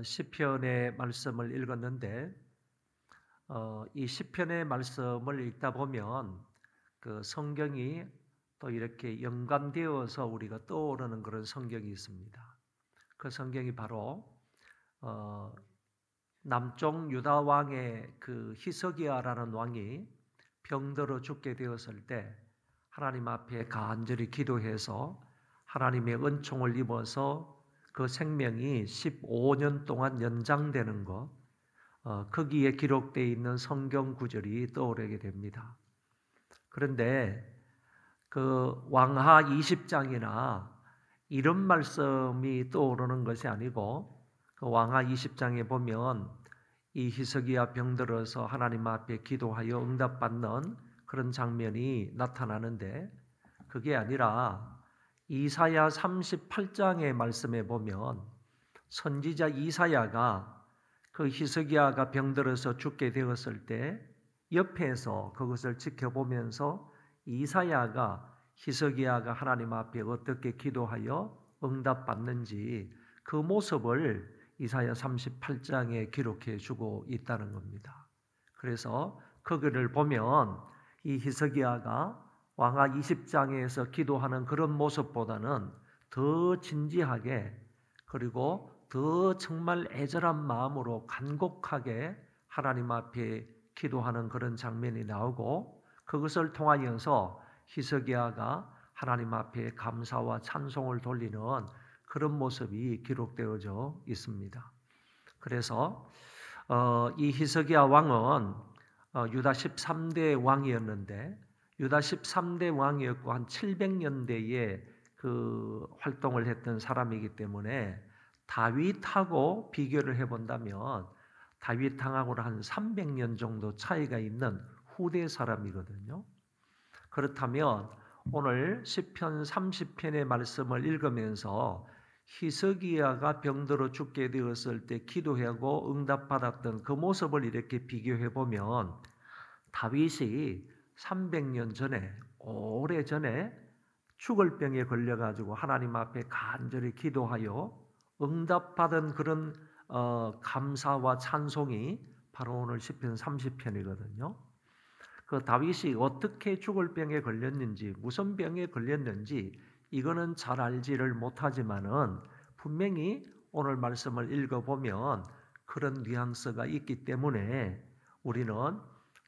시편의 말씀을 읽었는데 이 시편의 말씀을 읽다 보면 그 성경이 또 이렇게 연관되어서 우리가 떠오르는 그런 성경이 있습니다. 그 성경이 바로 남쪽 유다 왕의 그 히스기야라는 왕이 병들어 죽게 되었을 때 하나님 앞에 간절히 기도해서 하나님의 은총을 입어서 그 생명이 15년 동안 연장되는 것, 거기에 기록되어 있는 성경 구절이 떠오르게 됩니다. 그런데 그 왕하 20장이나 이런 말씀이 떠오르는 것이 아니고 그 왕하 20장에 보면 이 히스기야 병들어서 하나님 앞에 기도하여 응답받는 그런 장면이 나타나는데 그게 아니라 이사야 38장의 말씀에 보면 선지자 이사야가 그 히스기야가 병들어서 죽게 되었을 때 옆에서 그것을 지켜보면서 이사야가 히스기야가 하나님 앞에 어떻게 기도하여 응답받는지 그 모습을 이사야 38장에 기록해 주고 있다는 겁니다. 그래서 거기를 보면 이 히스기야가 왕하 20장에서 기도하는 그런 모습보다는 더 진지하게 그리고 더 정말 애절한 마음으로 간곡하게 하나님 앞에 기도하는 그런 장면이 나오고 그것을 통하여서 히스기야가 하나님 앞에 감사와 찬송을 돌리는 그런 모습이 기록되어져 있습니다. 그래서 이 히스기야 왕은 유다 13대 왕이었는데 유다 13대 왕이었고 한 700년대에 그 활동을 했던 사람이기 때문에 다윗하고 비교를 해본다면 다윗왕하고는 한 300년 정도 차이가 있는 후대 사람이거든요. 그렇다면 오늘 시편 30편의 말씀을 읽으면서 히스기야가 병들어 죽게 되었을 때 기도하고 응답받았던 그 모습을 이렇게 비교해 보면 다윗이 300년 전에 오래전에 죽을 병에 걸려가지고 하나님 앞에 간절히 기도하여 응답받은 그런 감사와 찬송이 바로 오늘 시편 30편이거든요. 그 다윗이 어떻게 죽을 병에 걸렸는지 무슨 병에 걸렸는지 이거는 잘 알지를 못하지만은 분명히 오늘 말씀을 읽어보면 그런 뉘앙스가 있기 때문에 우리는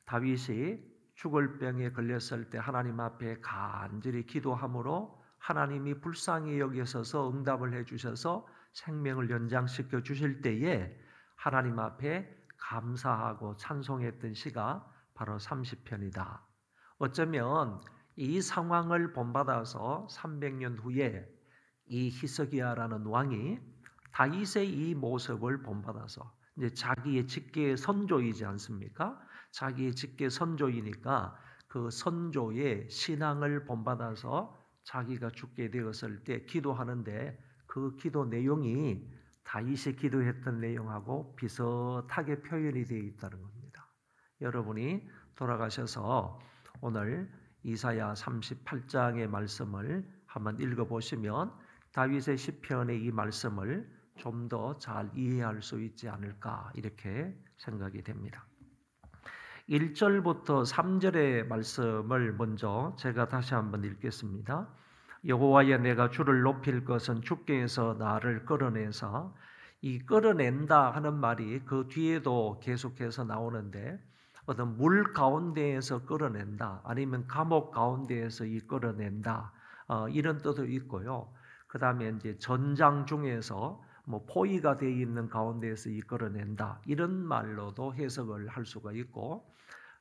다윗이 죽을 병에 걸렸을 때 하나님 앞에 간절히 기도함으로 하나님이 불쌍히 여기셔서 응답을 해주셔서 생명을 연장시켜 주실 때에 하나님 앞에 감사하고 찬송했던 시가 바로 30편이다. 어쩌면 이 상황을 본받아서 300년 후에 이 히스기야라는 왕이 다윗의 이 모습을 본받아서 이제 자기의 직계 선조이지 않습니까? 자기의 직계 선조이니까 그 선조의 신앙을 본받아서 자기가 죽게 되었을 때 기도하는데 그 기도 내용이 다윗이 기도했던 내용하고 비슷하게 표현이 되어 있다는 겁니다. 여러분이 돌아가셔서 오늘 이사야 38장의 말씀을 한번 읽어보시면 다윗의 시편의 이 말씀을 좀 더 잘 이해할 수 있지 않을까 이렇게 생각이 됩니다. 1절부터 3절의 말씀을 먼저 제가 다시 한번 읽겠습니다. 여호와여 내가 주를 높일 것은 주께서 나를 끌어내사 이 끌어낸다 하는 말이 그 뒤에도 계속해서 나오는데 어떤 물 가운데에서 끌어낸다 아니면 감옥 가운데에서 이 끌어낸다 이런 뜻도 있고요. 그 다음에 이제 전장 중에서 뭐 포위가 되어 있는 가운데에서 이 끌어낸다 이런 말로도 해석을 할 수가 있고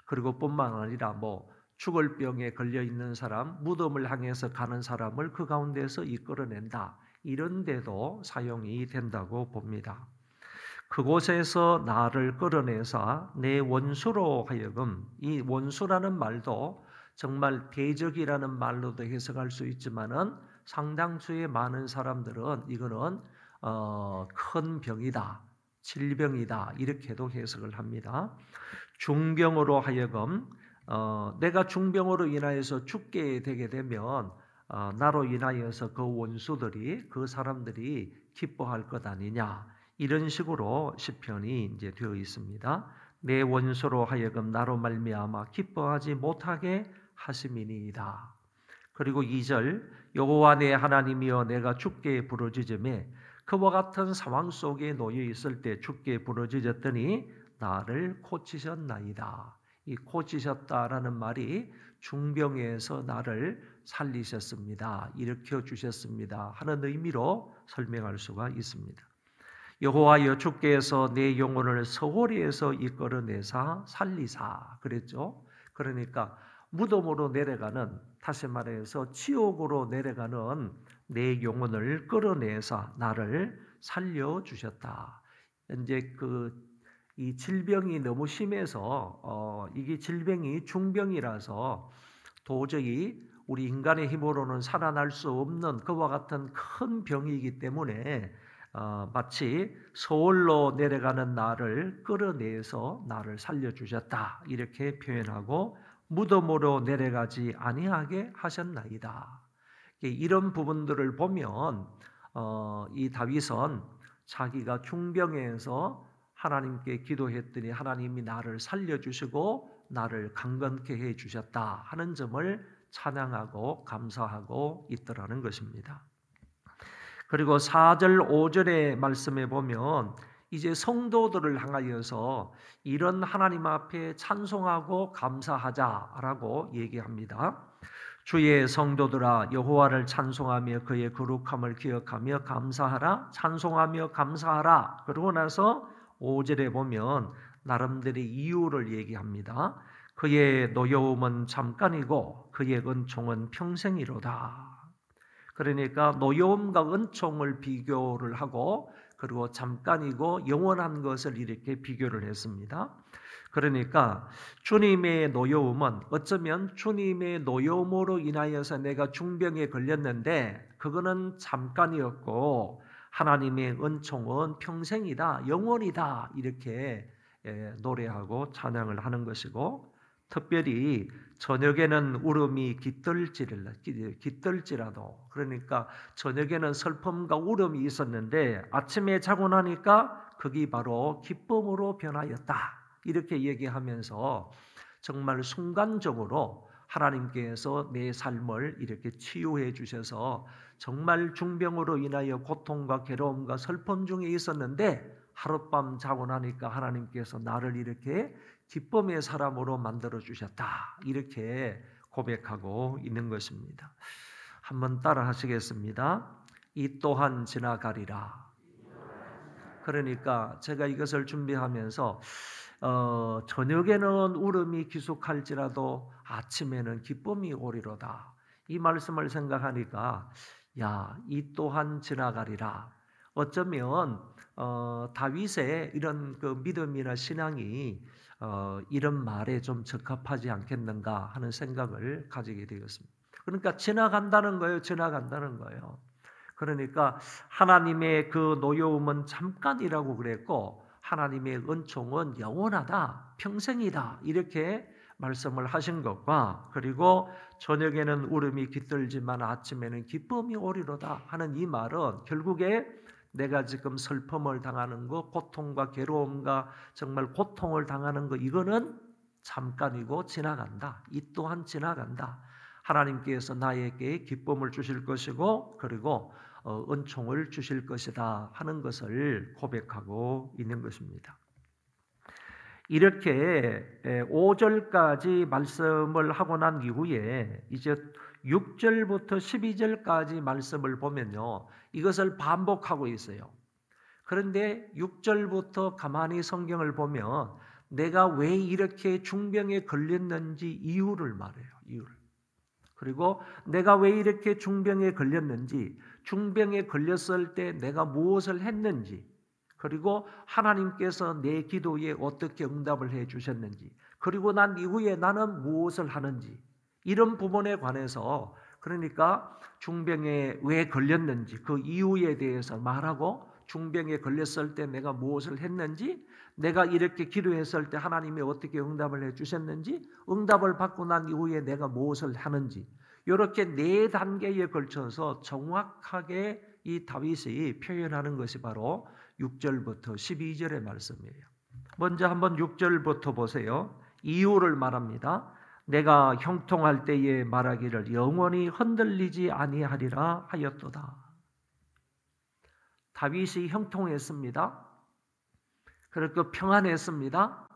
그리고 뿐만 아니라 뭐 죽을 병에 걸려 있는 사람 무덤을 향해서 가는 사람을 그 가운데서 이끌어낸다 이런 데도 사용이 된다고 봅니다. 그곳에서 나를 끌어내사 내 원수로 하여금 이 원수라는 말도 정말 대적이라는 말로도 해석할 수 있지만은 상당수의 많은 사람들은 이거는 큰 병이다, 질병이다 이렇게도 해석을 합니다. 중병으로 하여금 내가 중병으로 인하여서 죽게 되게 되면 나로 인하여서 그 원수들이 그 사람들이 기뻐할 것 아니냐 이런 식으로 시편이 이제 되어 있습니다. 내 원수로 하여금 나로 말미암아 기뻐하지 못하게 하심이니이다. 그리고 2절 여호와 내 하나님이여 내가 주께 부르짖음에 그와 같은 상황 속에 놓여 있을 때 주께 부르짖었더니 나를 고치셨나이다. 이 고치셨다라는 말이 중병에서 나를 살리셨습니다. 일으켜 주셨습니다. 하는 의미로 설명할 수가 있습니다. 여호와여 주께서 내 영혼을 서오리에서 이끌어내사 살리사 그랬죠. 그러니까 무덤으로 내려가는, 다시 말해서 지옥으로 내려가는 내 영혼을 끌어내사 나를 살려주셨다. 이제 이 질병이 너무 심해서 이게 질병이 중병이라서 도저히 우리 인간의 힘으로는 살아날 수 없는 그와 같은 큰 병이기 때문에 마치 서울로 내려가는 나를 끌어내서 나를 살려주셨다 이렇게 표현하고 무덤으로 내려가지 아니하게 하셨나이다. 이런 부분들을 보면 이 다윗은 자기가 중병에서 하나님께 기도했더니 하나님이 나를 살려주시고 나를 강건케 해주셨다 하는 점을 찬양하고 감사하고 있더라는 것입니다. 그리고 4절 5절의 말씀에 보면 이제 성도들을 향하여서 이런 하나님 앞에 찬송하고 감사하자라고 얘기합니다. 주의 성도들아 여호와를 찬송하며 그의 거룩함을 기억하며 감사하라. 찬송하며 감사하라. 그러고 나서 5절에 보면 나름대로 이유를 얘기합니다. 그의 노여움은 잠깐이고 그의 은총은 평생이로다. 그러니까 노여움과 은총을 비교를 하고 그리고 잠깐이고 영원한 것을 이렇게 비교를 했습니다. 그러니까 주님의 노여움은 어쩌면 주님의 노여움으로 인하여서 내가 중병에 걸렸는데 그거는 잠깐이었고 하나님의 은총은 평생이다, 영원이다 이렇게 노래하고 찬양을 하는 것이고 특별히 저녁에는 울음이 깃들지라도 그러니까 저녁에는 슬픔과 울음이 있었는데 아침에 자고 나니까 그게 바로 기쁨으로 변하였다 이렇게 얘기하면서 정말 순간적으로 하나님께서 내 삶을 이렇게 치유해 주셔서 정말 중병으로 인하여 고통과 괴로움과 슬픔 중에 있었는데 하룻밤 자고 나니까 하나님께서 나를 이렇게 기쁨의 사람으로 만들어 주셨다. 이렇게 고백하고 있는 것입니다. 한번 따라 하시겠습니다. 이 또한 지나가리라. 그러니까 제가 이것을 준비하면서 저녁에는 울음이 기숙할지라도 아침에는 기쁨이 오리로다. 이 말씀을 생각하니까 이 또한 지나가리라. 어쩌면 다윗의 이런 그 믿음이나 신앙이 이런 말에 좀 적합하지 않겠는가 하는 생각을 가지게 되었습니다. 그러니까 지나간다는 거예요. 지나간다는 거예요. 그러니까 하나님의 그 노여움은 잠깐이라고 그랬고 하나님의 은총은 영원하다, 평생이다 이렇게 말씀을 하신 것과 그리고 저녁에는 울음이 깃들지만 아침에는 기쁨이 오리로다 하는 이 말은 결국에 내가 지금 슬픔을 당하는 것, 고통과 괴로움과 정말 고통을 당하는 것 이거는 잠깐이고 지나간다. 이 또한 지나간다. 하나님께서 나에게 기쁨을 주실 것이고 그리고 은총을 주실 것이다 하는 것을 고백하고 있는 것입니다. 이렇게 5절까지 말씀을 하고 난 이후에 이제 6절부터 12절까지 말씀을 보면요. 이것을 반복하고 있어요. 그런데 6절부터 가만히 성경을 보면 내가 왜 이렇게 중병에 걸렸는지 이유를 말해요. 이유를. 그리고 내가 왜 이렇게 중병에 걸렸는지, 중병에 걸렸을 때 내가 무엇을 했는지, 그리고 하나님께서 내 기도에 어떻게 응답을 해 주셨는지, 그리고 난 이후에 나는 무엇을 하는지 이런 부분에 관해서 그러니까 중병에 왜 걸렸는지 그 이유에 대해서 말하고 중병에 걸렸을 때 내가 무엇을 했는지 내가 이렇게 기도했을 때 하나님이 어떻게 응답을 해 주셨는지 응답을 받고 난 이후에 내가 무엇을 하는지 이렇게 4단계에 걸쳐서 정확하게 이 다윗이 표현하는 것이 바로 6절부터 12절의 말씀이에요. 먼저 한번 6절부터 보세요. 이유를 말합니다. 내가 형통할 때에 말하기를 영원히 흔들리지 아니하리라 하였도다. 다윗이 형통했습니다. 그리고 평안했습니다.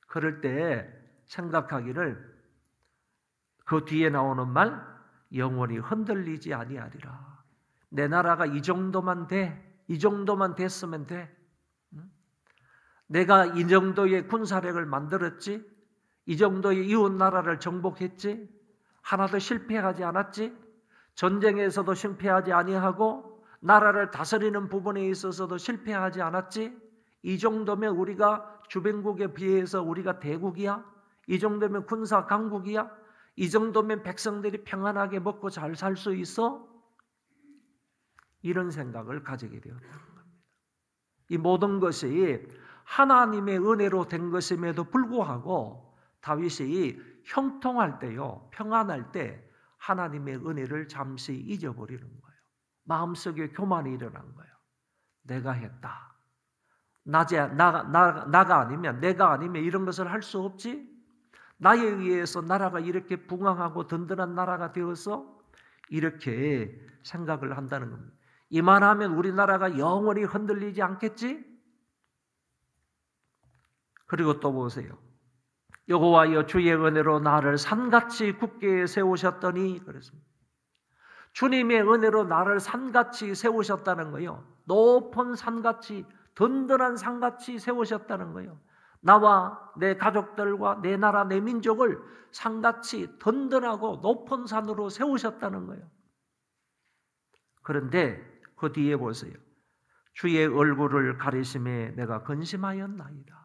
그럴 때 생각하기를 그 뒤에 나오는 말 영원히 흔들리지 아니하리라. 내 나라가 이 정도만 돼. 이 정도만 됐으면 돼. 내가 이 정도의 군사력을 만들었지. 이 정도의 이웃 나라를 정복했지. 하나도 실패하지 않았지. 전쟁에서도 실패하지 아니하고 나라를 다스리는 부분에 있어서도 실패하지 않았지. 이 정도면 우리가 주변국에 비해서 우리가 대국이야. 이 정도면 군사 강국이야. 이 정도면 백성들이 평안하게 먹고 잘 살 수 있어. 이런 생각을 가지게 되었다는 겁니다. 이 모든 것이 하나님의 은혜로 된 것임에도 불구하고 다윗이 형통할 때요, 평안할 때 하나님의 은혜를 잠시 잊어버리는 거예요. 마음속에 교만이 일어난 거예요. 내가 했다. 나가 아니면, 내가 아니면 이런 것을 할 수 없지? 나에 의해서 나라가 이렇게 붕황하고 든든한 나라가 되어서 이렇게 생각을 한다는 겁니다. 이만하면 우리나라가 영원히 흔들리지 않겠지? 그리고 또 보세요. 여호와여 주의 은혜로 나를 산같이 굳게 세우셨더니 그랬습니다. 주님의 은혜로 나를 산같이 세우셨다는 거예요. 높은 산같이, 든든한 산같이 세우셨다는 거예요. 나와 내 가족들과 내 나라, 내 민족을 산같이 든든하고 높은 산으로 세우셨다는 거예요. 그런데 그 뒤에 보세요. 주의 얼굴을 가리심에 내가 근심하였나이다.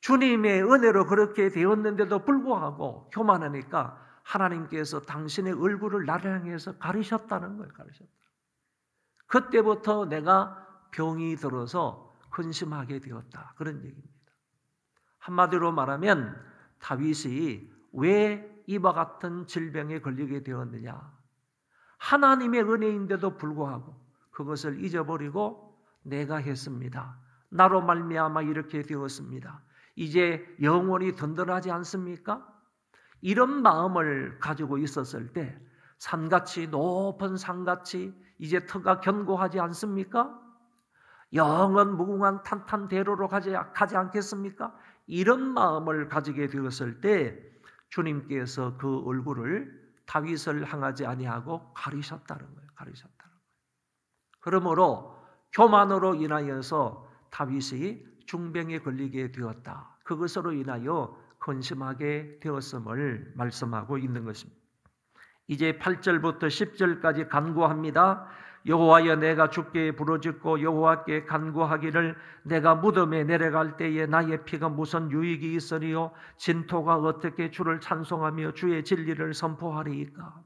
주님의 은혜로 그렇게 되었는데도 불구하고 교만하니까 하나님께서 당신의 얼굴을 나를 향해서 가리셨다는 거예요. 가리셨다. 그때부터 내가 병이 들어서 근심하게 되었다. 그런 얘기입니다. 한마디로 말하면 다윗이 왜 이와 같은 질병에 걸리게 되었느냐? 하나님의 은혜인데도 불구하고 그것을 잊어버리고 내가 했습니다. 나로 말미암아 이렇게 되었습니다. 이제 영원히 든든하지 않습니까? 이런 마음을 가지고 있었을 때 산같이 높은 산같이 이제 터가 견고하지 않습니까? 영원 무궁한 탄탄대로로 가지 않겠습니까? 이런 마음을 가지게 되었을 때 주님께서 그 얼굴을 다윗을 향하지 아니하고 가리셨다는 거예요. 가리셨다는 거예요. 그러므로 교만으로 인하여서 다윗이 중병에 걸리게 되었다. 그것으로 인하여 근심하게 되었음을 말씀하고 있는 것입니다. 이제 8절부터 10절까지 간구합니다. 여호와여 내가 주께 부르짖고 여호와께 간구하기를 내가 무덤에 내려갈 때에 나의 피가 무슨 유익이 있으리요 진토가 어떻게 주를 찬송하며 주의 진리를 선포하리이까.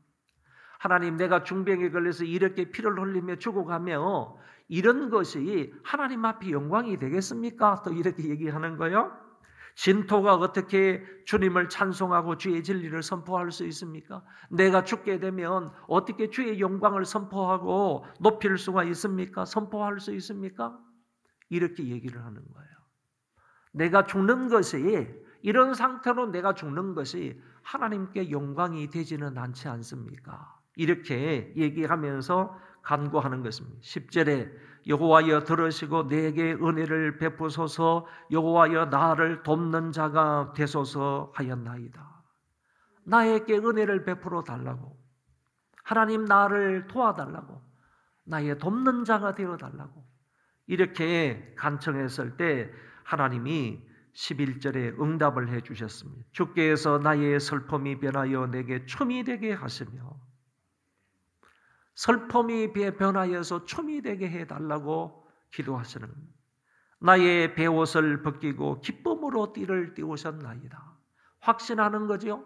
하나님, 내가 중병에 걸려서 이렇게 피를 흘리며 죽어가며 이런 것이 하나님 앞에 영광이 되겠습니까? 또 이렇게 얘기하는 거예요. 진토가 어떻게 주님을 찬송하고 주의 진리를 선포할 수 있습니까? 내가 죽게 되면 어떻게 주의 영광을 선포하고 높일 수가 있습니까? 선포할 수 있습니까? 이렇게 얘기를 하는 거예요. 내가 죽는 것이, 이런 상태로 내가 죽는 것이 하나님께 영광이 되지는 않지 않습니까? 이렇게 얘기하면서 간구하는 것입니다. 10절에 여호와여 들으시고 내게 은혜를 베푸소서 여호와여 나를 돕는 자가 되소서 하였나이다. 나에게 은혜를 베풀어 달라고, 하나님 나를 도와달라고, 나의 돕는 자가 되어 달라고 이렇게 간청했을 때 하나님이 11절에 응답을 해 주셨습니다. 주께서 나의 슬픔이 변하여 내게 춤이 되게 하시며, 슬픔이 변하여서 춤이 되게 해달라고 기도하시는 겁니다. 나의 베옷을 벗기고 기쁨으로 띠를 띄우셨나이다. 확신하는 거죠.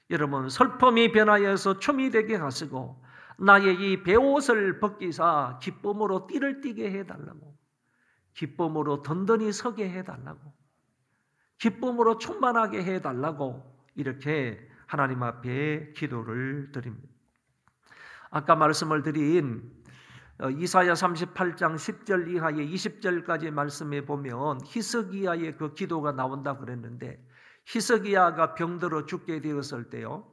여러분, 슬픔이 변하여서 춤이 되게 하시고 나의 이 베옷을 벗기사 기쁨으로 띠를 띠게 해달라고, 기쁨으로 든든히 서게 해달라고, 기쁨으로 충만하게 해달라고 이렇게 하나님 앞에 기도를 드립니다. 아까 말씀을 드린 이사야 38장 10절 이하의 20절까지 말씀에 보면 히스기야의 그 기도가 나온다 그랬는데, 히스기야가 병들어 죽게 되었을 때요,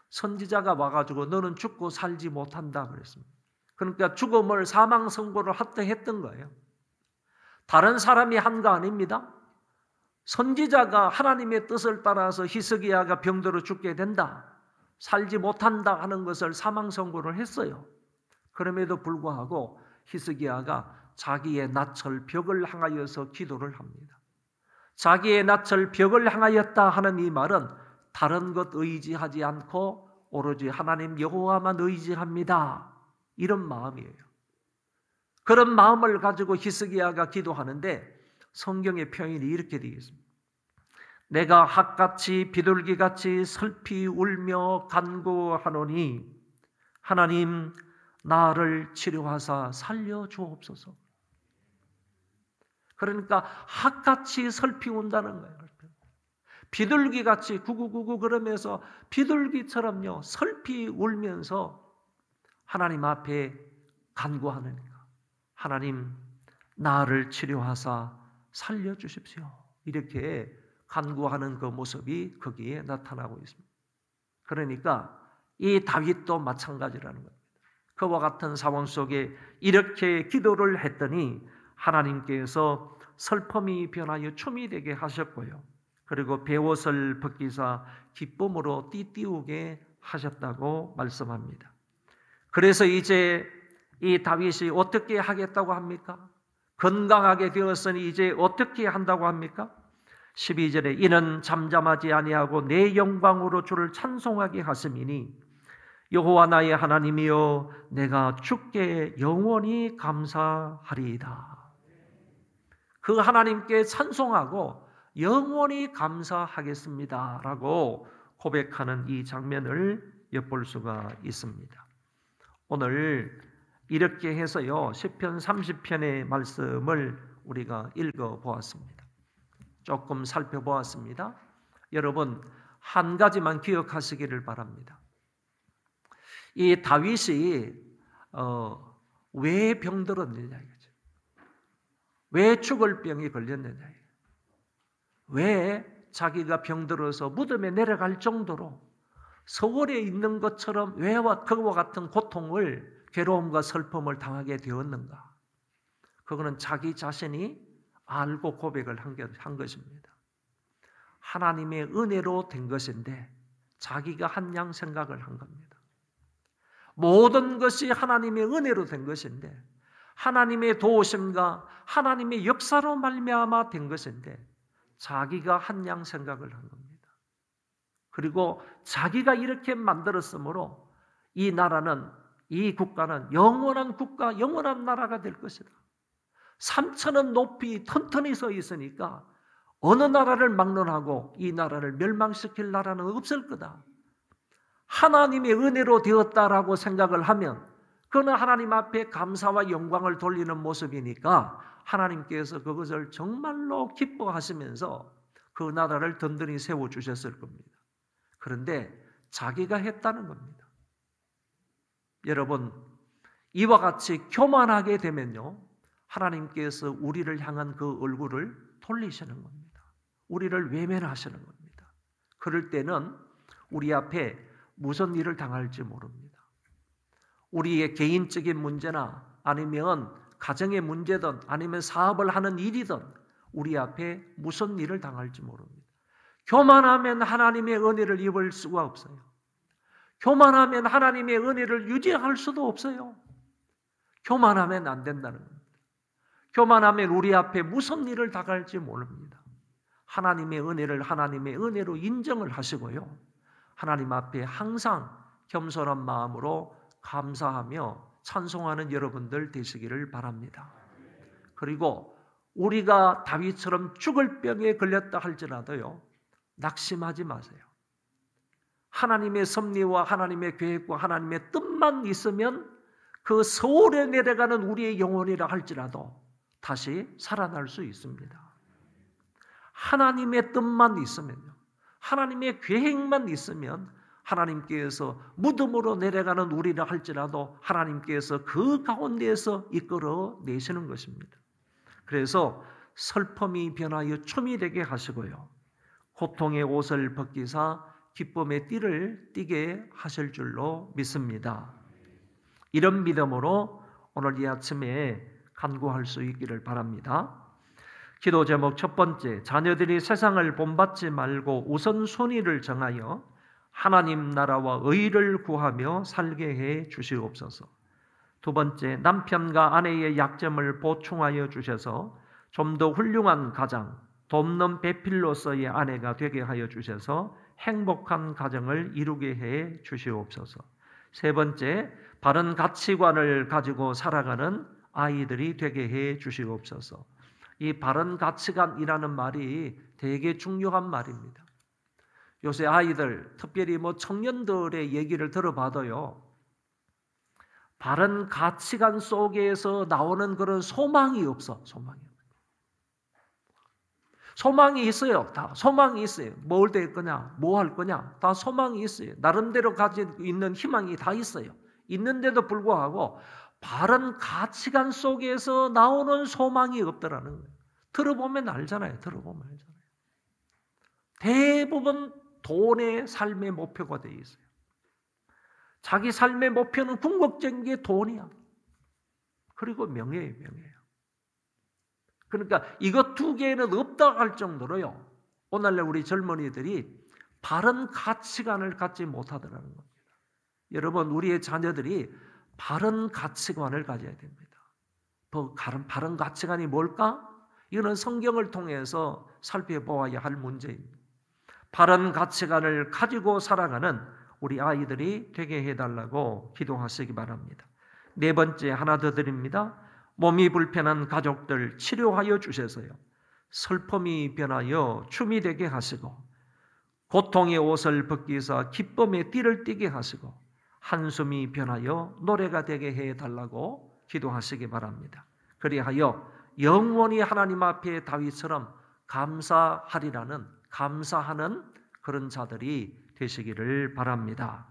선지자가 와가지고 너는 죽고 살지 못한다 그랬습니다. 그러니까 죽음을 사망 선고를 했던 거예요. 다른 사람이 한 거 아닙니다. 선지자가 하나님의 뜻을 따라서 히스기야가 병들어 죽게 된다, 살지 못한다 하는 것을 사망 선고를 했어요. 그럼에도 불구하고 히스기야가 자기의 낯을 벽을 향하여서 기도를 합니다. 자기의 낯을 벽을 향하였다 하는 이 말은 다른 것 의지하지 않고 오로지 하나님 여호와만 의지합니다, 이런 마음이에요. 그런 마음을 가지고 히스기야가 기도하는데 성경의 표현이 이렇게 되어 있습니다. 내가 핫같이 비둘기같이 슬피 울며 간구하노니 하나님 나를 치료하사 살려주옵소서. 그러니까 핫같이 슬피 운다는 거예요. 비둘기같이 구구구구 그러면서 비둘기처럼요 슬피 울면서 하나님 앞에 간구하느니까 하나님 나를 치료하사 살려주십시오, 이렇게 간구하는 그 모습이 거기에 나타나고 있습니다. 그러니까 이 다윗도 마찬가지라는 겁니다. 그와 같은 상황 속에 이렇게 기도를 했더니 하나님께서 슬픔이 변하여 춤이 되게 하셨고요, 그리고 베옷을 벗기사 기쁨으로 띠띠우게 하셨다고 말씀합니다. 그래서 이제 이 다윗이 어떻게 하겠다고 합니까? 건강하게 되었으니 이제 어떻게 한다고 합니까? 12절에 이는 잠잠하지 아니하고 내 영광으로 주를 찬송하게 하심이니 여호와 나의 하나님이여 내가 주께 영원히 감사하리이다. 그 하나님께 찬송하고 영원히 감사하겠습니다 라고 고백하는 이 장면을 엿볼 수가 있습니다. 오늘 이렇게 해서요 시편 30편의 말씀을 우리가 읽어보았습니다. 조금 살펴보았습니다. 여러분 한 가지만 기억하시기를 바랍니다. 이 다윗이 왜 병들었느냐 이거죠. 왜 죽을 병이 걸렸느냐, 왜 자기가 병들어서 무덤에 내려갈 정도로 서울에 있는 것처럼 왜 그와 같은 고통을, 괴로움과 슬픔을 당하게 되었는가? 그거는 자기 자신이 알고 고백을 한 것입니다. 하나님의 은혜로 된 것인데 자기가 한 양 생각을 한 겁니다. 모든 것이 하나님의 은혜로 된 것인데, 하나님의 도우심과 하나님의 역사로 말미암아 된 것인데 자기가 한 양 생각을 한 겁니다. 그리고 자기가 이렇게 만들었으므로 이 나라는, 이 국가는 영원한 국가, 영원한 나라가 될 것이다. 3,000원 높이 튼튼히 서 있으니까 어느 나라를 막론하고 이 나라를 멸망시킬 나라는 없을 거다. 하나님의 은혜로 되었다라고 생각을 하면 그는 하나님 앞에 감사와 영광을 돌리는 모습이니까 하나님께서 그것을 정말로 기뻐하시면서 그 나라를 든든히 세워주셨을 겁니다. 그런데 자기가 했다는 겁니다. 여러분, 이와 같이 교만하게 되면요 하나님께서 우리를 향한 그 얼굴을 돌리시는 겁니다. 우리를 외면하시는 겁니다. 그럴 때는 우리 앞에 무슨 일을 당할지 모릅니다. 우리의 개인적인 문제나 아니면 가정의 문제든 아니면 사업을 하는 일이든 우리 앞에 무슨 일을 당할지 모릅니다. 교만하면 하나님의 은혜를 입을 수가 없어요. 교만하면 하나님의 은혜를 유지할 수도 없어요. 교만하면 안 된다는 겁니다. 교만하면 우리 앞에 무슨 일을 당할지 모릅니다. 하나님의 은혜를 하나님의 은혜로 인정을 하시고요, 하나님 앞에 항상 겸손한 마음으로 감사하며 찬송하는 여러분들 되시기를 바랍니다. 그리고 우리가 다윗처럼 죽을 병에 걸렸다 할지라도요 낙심하지 마세요. 하나님의 섭리와 하나님의 계획과 하나님의 뜻만 있으면 그 서울에 내려가는 우리의 영혼이라 할지라도 다시 살아날 수 있습니다. 하나님의 뜻만 있으면요, 하나님의 계획만 있으면 하나님께서 무덤으로 내려가는 우리라 할지라도 하나님께서 그 가운데에서 이끌어 내시는 것입니다. 그래서 슬픔이 변하여 춤이 되게 하시고요, 고통의 옷을 벗기사 기쁨의 띠를 띠게 하실 줄로 믿습니다. 이런 믿음으로 오늘 이 아침에 간구할 수 있기를 바랍니다. 기도 제목 첫 번째, 자녀들이 세상을 본받지 말고 우선순위를 정하여 하나님 나라와 의를 구하며 살게 해 주시옵소서. 두 번째, 남편과 아내의 약점을 보충하여 주셔서 좀 더 훌륭한 가장, 돕는 배필로서의 아내가 되게 하여 주셔서 행복한 가정을 이루게 해 주시옵소서. 세 번째, 바른 가치관을 가지고 살아가는 아이들이 되게 해 주시옵소서. 이 바른 가치관이라는 말이 되게 중요한 말입니다. 요새 아이들, 특별히 청년들의 얘기를 들어봐도요, 바른 가치관 속에서 나오는 그런 소망이 없어. 소망이 있어요. 다 소망이 있어요. 뭘 될 거냐, 뭐 할 거냐, 다 소망이 있어요. 나름대로 가지고 있는 희망이 다 있어요. 있는데도 불구하고 바른 가치관 속에서 나오는 소망이 없더라는 거예요. 들어보면 알잖아요. 대부분 돈의 삶의 목표가 되어 있어요. 자기 삶의 목표는 궁극적인 게 돈이야. 그리고 명예예요. 그러니까 이것 두 개는 없다 할 정도로요, 오늘날 우리 젊은이들이 바른 가치관을 갖지 못하더라는 겁니다. 여러분, 우리의 자녀들이 바른 가치관을 가져야 됩니다. 바른 가치관이 뭘까? 이거는 성경을 통해서 살펴보아야 할 문제입니다. 바른 가치관을 가지고 살아가는 우리 아이들이 되게 해달라고 기도하시기 바랍니다. 네 번째, 하나 더 드립니다. 몸이 불편한 가족들 치료하여 주셔서요, 슬픔이 변하여 춤이 되게 하시고, 고통의 옷을 벗기사 기쁨의 띠를 띠게 하시고, 한숨이 변하여 노래가 되게 해달라고 기도하시기 바랍니다. 그리하여 영원히 하나님 앞에 다윗처럼 감사하는 그런 자들이 되시기를 바랍니다.